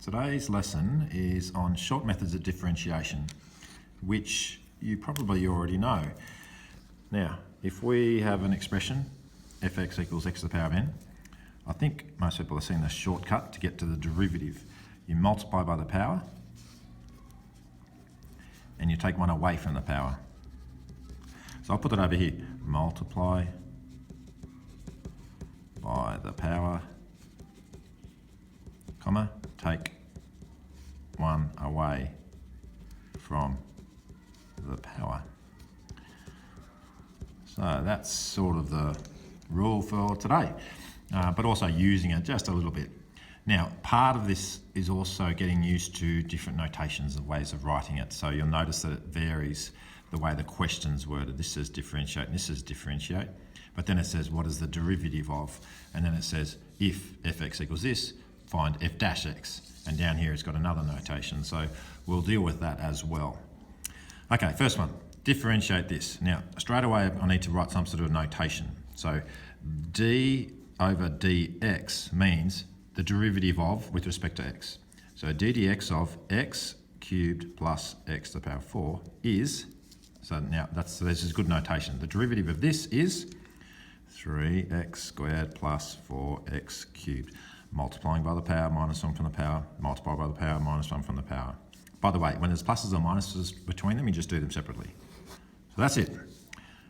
Today's lesson is on short methods of differentiation, which you probably already know. Now, if we have an expression, fx equals x to the power of n, I think most people have seen the shortcut to get to the derivative. You multiply by the power, and you take one away from the power. So I'll put it over here, multiply by the power, comma, take one away from the power. So that's sort of the rule for today, but also using it just a little bit. Now, part of this is also getting used to different notations and ways of writing it. So you'll notice that it varies the way the question's worded. This says differentiate and this says differentiate, but then it says what is the derivative of, and then it says if fx equals this, find f dash x. And down here it's got another notation, so we'll deal with that as well. Okay, first one, differentiate this. Now, straight away I need to write some sort of notation. So d over dx means the derivative of with respect to x. So d dx of x cubed plus x to the power 4 is, so now this is good notation. The derivative of this is 3x squared plus 4x cubed. Multiplying by the power, minus 1 from the power, multiply by the power, minus 1 from the power. By the way, when there's pluses or minuses between them, you just do them separately. So that's it.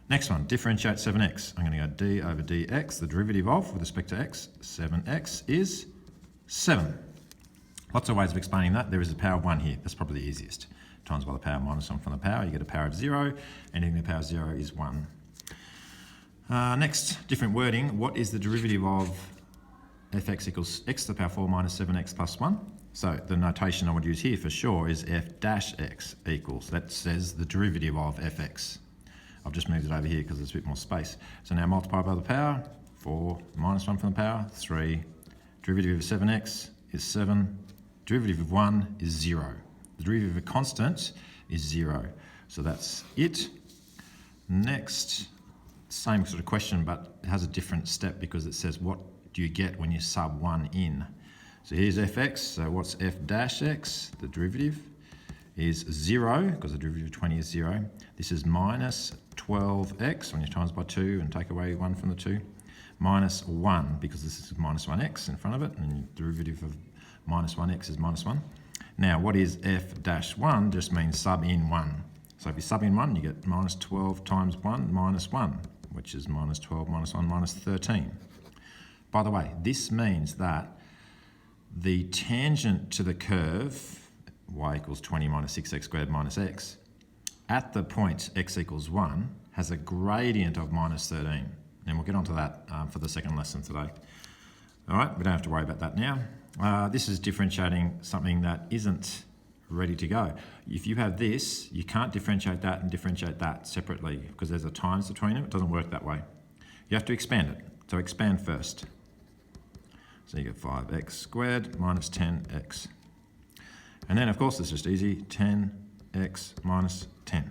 Next one, differentiate 7x. I'm going to go d over dx, the derivative of, with respect to x, 7x is 7. Lots of ways of explaining that. There is a power of 1 here. That's probably the easiest. Times by the power, minus 1 from the power, you get a power of 0. Anything to the power of 0 is 1. Next, different wording. What is the derivative of fx equals x to the power 4 minus 7x plus 1? So the notation I would use here for sure is f dash x equals, that says the derivative of fx. I've just moved it over here because there's a bit more space. So now multiply by the power, 4 minus 1 from the power, 3. Derivative of 7x is 7. Derivative of 1 is 0. The derivative of a constant is 0. So that's it. Next, same sort of question, but it has a different step because it says what do you get when you sub 1 in. So here's fx, so what's f dash x? The derivative is 0, because the derivative of 20 is 0. This is minus 12x, when you times by 2 and take away 1 from the 2. Minus 1, because this is minus 1x in front of it, and the derivative of minus 1x is minus 1. Now, what is f dash 1? Just means sub in 1. So if you sub in 1, you get minus 12 times 1 minus 1, which is minus 12 minus 1 minus 13. By the way, this means that the tangent to the curve, y equals 20 minus 6x squared minus x, at the point x equals 1, has a gradient of minus 13. And we'll get onto that for the second lesson today. All right, we don't have to worry about that now. This is differentiating something that isn't ready to go. If you have this, you can't differentiate that and differentiate that separately because there's a times between them. It doesn't work that way. You have to expand it. So expand first. So you get 5x squared minus 10x. And then, of course, it's just easy, 10x minus 10.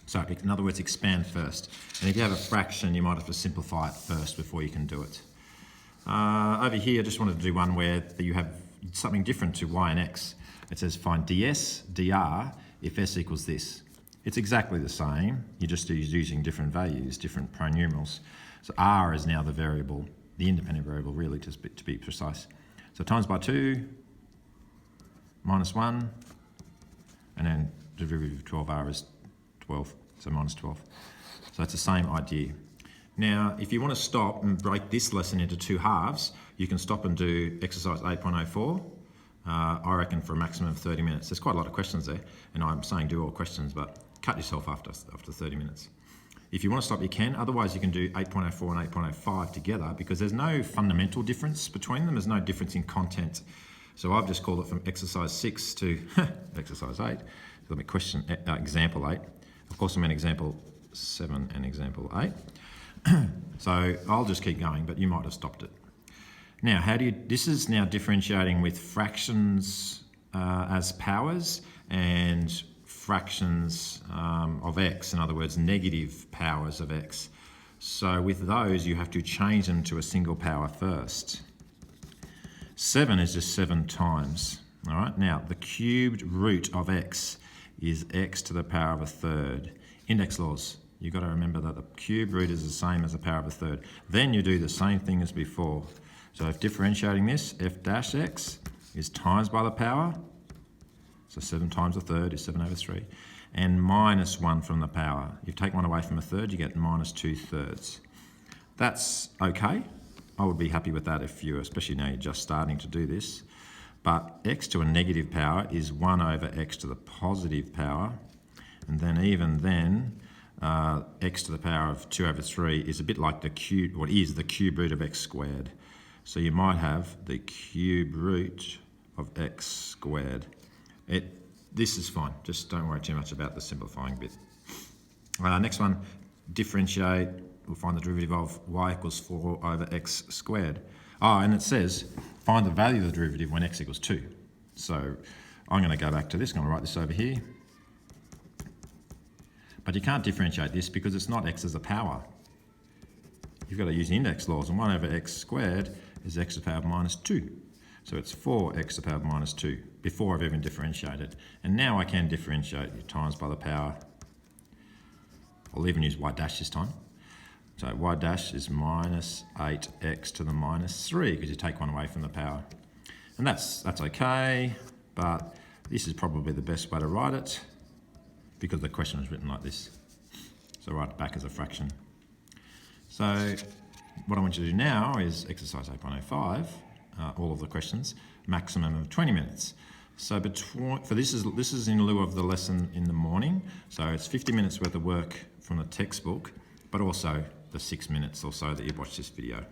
So, in other words, expand first. And if you have a fraction, you might have to simplify it first before you can do it. Over here, I just wanted to do one where you have something different to y and x. It says find ds, dr, if s equals this. It's exactly the same. You're just using different values, different pronumerals. So r is now the variable, the independent variable, really, to be precise. So times by 2, minus 1, and then the derivative of 12r is 12, so minus 12. So it's the same idea. Now, if you want to stop and break this lesson into 2 halves, you can stop and do exercise 8.04, I reckon for a maximum of 30 minutes. There's quite a lot of questions there, and I'm saying do all questions, but cut yourself after 30 minutes. If you want to stop, you can. Otherwise, you can do 8.04 and 8.05 together because there's no fundamental difference between them. There's no difference in content. So I've just called it from exercise 6 to exercise 8. Let me question example 8. Of course, I'm in example 7 and example 8. So I'll just keep going, but you might have stopped it. Now, this is now differentiating with fractions as powers and fractions of x, in other words, negative powers of x. So with those, you have to change them to a single power first. 7 is just 7 times. All right, now the cubed root of x is x to the power of a third. Index laws, you've got to remember that the cube root is the same as the power of a third. Then you do the same thing as before. So if differentiating this, f dash x is times by the power, so 7 times a third is 7 over 3, and minus 1 from the power. You take 1 away from a third, you get minus 2/3. That's okay. I would be happy with that if you, especially now you're just starting to do this. But x to a negative power is 1 over x to the positive power. And then even then, x to the power of 2 over 3 is a bit like the cube, what is the cube root of x squared. So you might have the cube root of x squared. This is fine, just don't worry too much about the simplifying bit. Next one, differentiate, we'll find the derivative of y equals 4 over x squared. And it says, find the value of the derivative when x equals 2. So I'm going to go back to this, I'm going to write this over here. But you can't differentiate this because it's not x as a power. You've got to use the index laws, and 1 over x squared is x to the power of minus 2. So it's 4x to the power of minus 2 before I've even differentiated. And now I can differentiate times by the power. I'll even use y dash this time. So y dash is minus 8x to the minus 3 because you take 1 away from the power. And that's okay, but this is probably the best way to write it because the question is written like this. So write it back as a fraction. So what I want you to do now is exercise 8.05, all of the questions, maximum of 20 minutes. So this is in lieu of the lesson in the morning. So it's 50 minutes worth of work from the textbook, but also the 6 minutes or so that you watch this video.